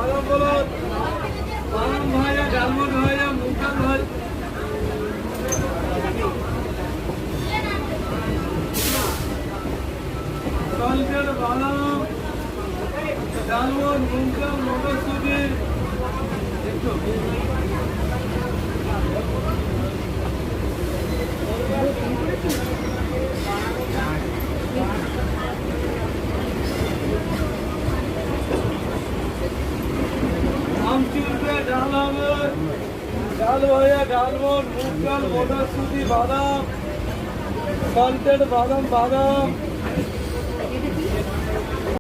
বাদাম বলদ, বাদাম ভাজা, ডালমুট ভাজা, মুগ ডাল ভাজা, সল্টেড বাদাম, ডালমুট, মুগ ডাল, মটরশুঁটি, আমচুরকে ডাল হবে, ডাল ভাজা, ডালমুট, মুগ ডাল, মটরশুঁটি, বাদাম, সল্টেড বাদাম, বাদাম